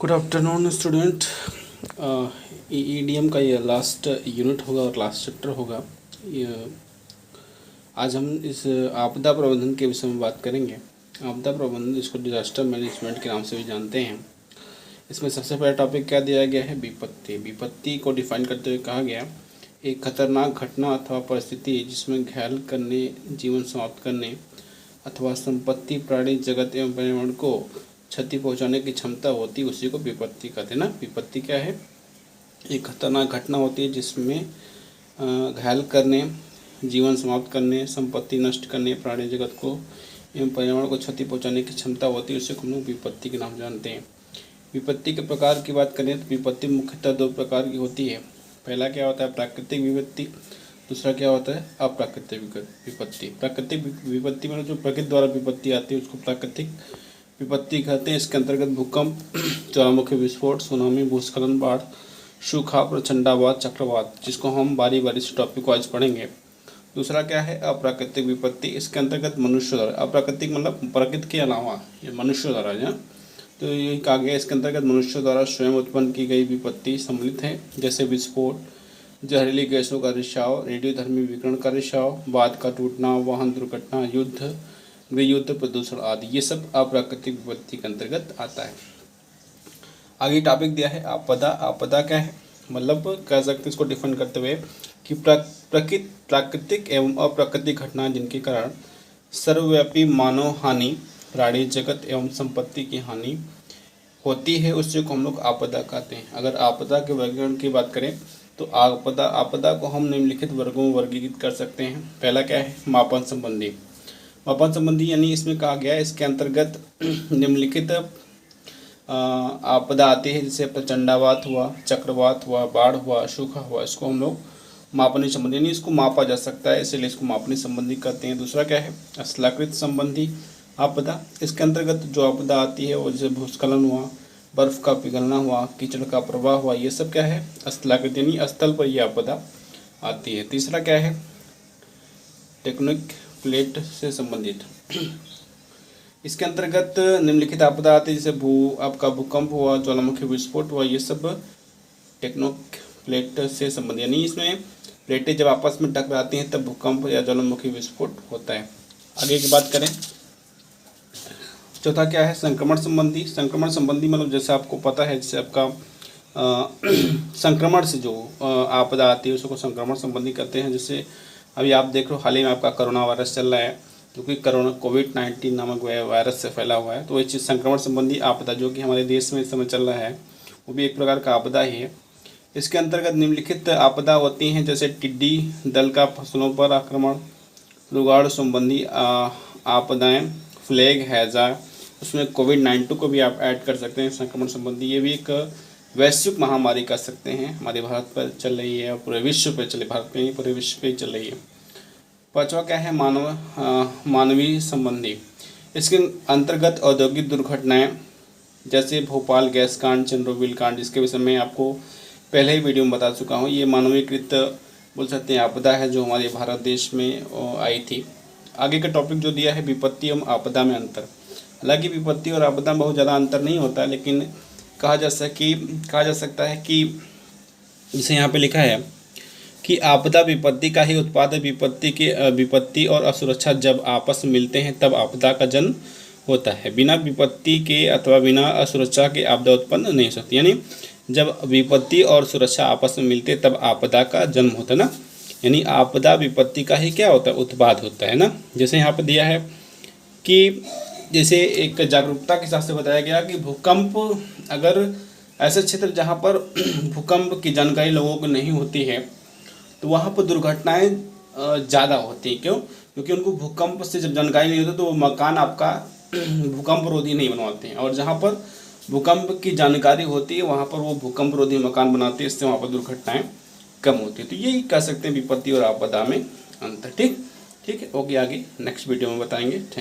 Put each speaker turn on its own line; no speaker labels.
Good afternoon student. EDM का ये last unit होगा और लास्ट चैप्टर होगा। आज हम इस आपदा प्रबंधन के विषय में बात करेंगे। आपदा प्रबंधन, जिसको डिजास्टर मैनेजमेंट के नाम से भी जानते हैं। इसमें सबसे पहला टॉपिक क्या दिया गया है? विपत्ति। विपत्ति को डिफाइन करते हुए कहा गया एक खतरनाक घटना अथवा परिस्थिति जिसमें घायल करने, जीवन समाप्त करने अथवा संपत्ति, प्राणी, जगत एवं पर्यावरण को क्षति पहुंचाने की क्षमता होती है, उसी को विपत्ति कहते हैं ना। विपत्ति क्या है? एक खतरनाक घटना होती है जिसमें घायल करने, जीवन समाप्त करने, संपत्ति नष्ट करने, प्राणी जगत को एवं पर्यावरण को क्षति पहुंचाने की क्षमता होती है, उसे हम लोग विपत्ति के नाम जानते हैं। विपत्ति के प्रकार की बात करें तो विपत्ति मुख्यतः दो प्रकार की होती है। पहला क्या होता है? प्राकृतिक विपत्ति। दूसरा क्या होता है? अप्राकृतिक विपत्ति। प्राकृतिक विपत्ति में जो प्रकृति द्वारा विपत्ति आती है उसको प्राकृतिक विपत्ति कहते हैं। इसके अंतर्गत भूकंप, ज्वालामुखी विस्फोट, सुनामी, भूस्खलन, बाढ़, सूखा, प्रचंडावात, चक्रवात, जिसको हम बारी बारी से टॉपिक वाइज पढ़ेंगे। दूसरा क्या है? अप्राकृतिक विपत्ति। इसके अंतर्गत मनुष्य द्वारा, अप्राकृतिक मतलब प्रकृति के अलावा ये मनुष्य द्वारा है, तो ये कहा गया इसके अंतर्गत मनुष्य द्वारा स्वयं उत्पन्न की गई विपत्ति सम्मिलित है, जैसे विस्फोट, जहरीली गैसों का रिसाव, रेडियोधर्मी विकिरण का रिसाव, बांध का टूटना, वाहन दुर्घटना, युद्ध, गृहयुद्ध, प्रदूषण आदि, ये सब अप्राकृतिक विपत्ति के अंतर्गत आता है। आगे टॉपिक दिया है आपदा। आपदा क्या है? मतलब कह सकते हैं इसको डिफाइन करते हुए कि प्राकृतिक एवं अप्राकृतिक घटना जिनके कारण सर्वव्यापी मानव हानि, प्राणी जगत एवं संपत्ति की हानि होती है, उससे को हम लोग आपदा कहते हैं। अगर आपदा के वर्गीकरण की बात करें तो आपदा को हम निम्नलिखित वर्गों में वर्गीकृत कर सकते हैं। पहला क्या है? मापन संबंधी। मापन संबंधी यानी इसमें कहा गया है इसके अंतर्गत निम्नलिखित आपदा आती है, जैसे प्रचंडावात हुआ, चक्रवात हुआ, बाढ़ हुआ, सूखा हुआ, इसको हम लोग मापनीय संबंधी यानी इसको मापा जा सकता है, इसलिए इसको मापनीय संबंधी कहते हैं। दूसरा क्या है? स्थलाकृत संबंधी आपदा। इसके अंतर्गत जो आपदा आती है वो जैसे भूस्खलन हुआ, बर्फ का पिघलना हुआ, कीचड़ का प्रवाह हुआ, ये सब क्या है? स्थलाकृत यानी स्थल पर ये आपदा आती है। तीसरा क्या है? टेक्टोनिक प्लेट से संबंधित। इसके अंतर्गत निम्नलिखित आपदा आती है, जैसे आपका भूकंप हुआ, ज्वालामुखी विस्फोट हुआ, ये सब टेक्टोनिक प्लेट से संबंधित, यानी इसमें प्लेटें जब आपस में टकराती हैं तब भूकंप या ज्वालामुखी विस्फोट होता है। आगे की बात करें, चौथा क्या है? संक्रमण संबंधी। संक्रमण संबंधी मतलब जैसे आपको पता है, जैसे आपका संक्रमण से जो आपदा आती है उसको संक्रमण संबंधी कहते हैं। जैसे अभी आप देख रहे हो हाल ही में आपका कोरोना वायरस चल रहा है, क्योंकि कोविड-19 नामक वायरस से फैला हुआ है, तो ये चीज़ संक्रमण संबंधी आपदा जो कि हमारे देश में इस समय चल रहा है वो भी एक प्रकार का आपदा ही है। इसके अंतर्गत निम्नलिखित आपदा होती हैं, जैसे टिड्डी दल का फसलों पर आक्रमण, रोगाणु संबंधी आपदाएँ, फ्लैग, हैजा, उसमें कोविड-19 को भी आप ऐड कर सकते हैं संक्रमण संबंधी। ये भी एक वैश्विक महामारी कह सकते हैं, हमारे भारत पर चल रही है और पूरे विश्व पर चले, भारत में ही पूरे विश्व पे चल रही है। पांचवा क्या है? मानवीय संबंधी। इसके अंतर्गत औद्योगिक दुर्घटनाएं, जैसे भोपाल गैस कांड, चेरनोबिल कांड, जिसके विषय में आपको पहले ही वीडियो में बता चुका हूँ। ये मानवीयकृत बोल सकते हैं आपदा है जो हमारे भारत देश में आई थी। आगे का टॉपिक जो दिया है विपत्ति एवं आपदा में अंतर। हालांकि विपत्ति और आपदा में बहुत ज़्यादा अंतर नहीं होता, लेकिन कहा जा सकता है कि जैसे यहाँ पे लिखा है कि आपदा विपत्ति का ही उत्पाद है। विपत्ति और असुरक्षा जब आपस में मिलते हैं तब आपदा का जन्म होता है। बिना विपत्ति के अथवा बिना असुरक्षा के आपदा उत्पन्न नहीं हो सकती, यानी जब विपत्ति और सुरक्षा आपस में मिलते तब आपदा का जन्म होता है ना। यानी आपदा विपत्ति का ही क्या होता है? उत्पाद होता है ना। जैसे यहाँ पर दिया है कि जैसे एक जागरूकता के हिसाब से बताया गया कि भूकंप, अगर ऐसे क्षेत्र जहाँ पर भूकंप की जानकारी लोगों को नहीं होती है तो वहाँ पर दुर्घटनाएं ज़्यादा होती हैं। क्यों? क्योंकि उनको भूकंप से जब जानकारी नहीं होती तो वो मकान आपका भूकंप रोधी नहीं बनवाते हैं, और जहाँ पर भूकंप की जानकारी होती है वहाँ पर वो भूकंप रोधी मकान बनाते हैं, इससे वहाँ पर दुर्घटनाएँ कम होती है। तो यही कह सकते हैं विपत्ति और आपदा में अंतर। ठीक है, ओके, आगे नेक्स्ट वीडियो में बताएंगे। थैंक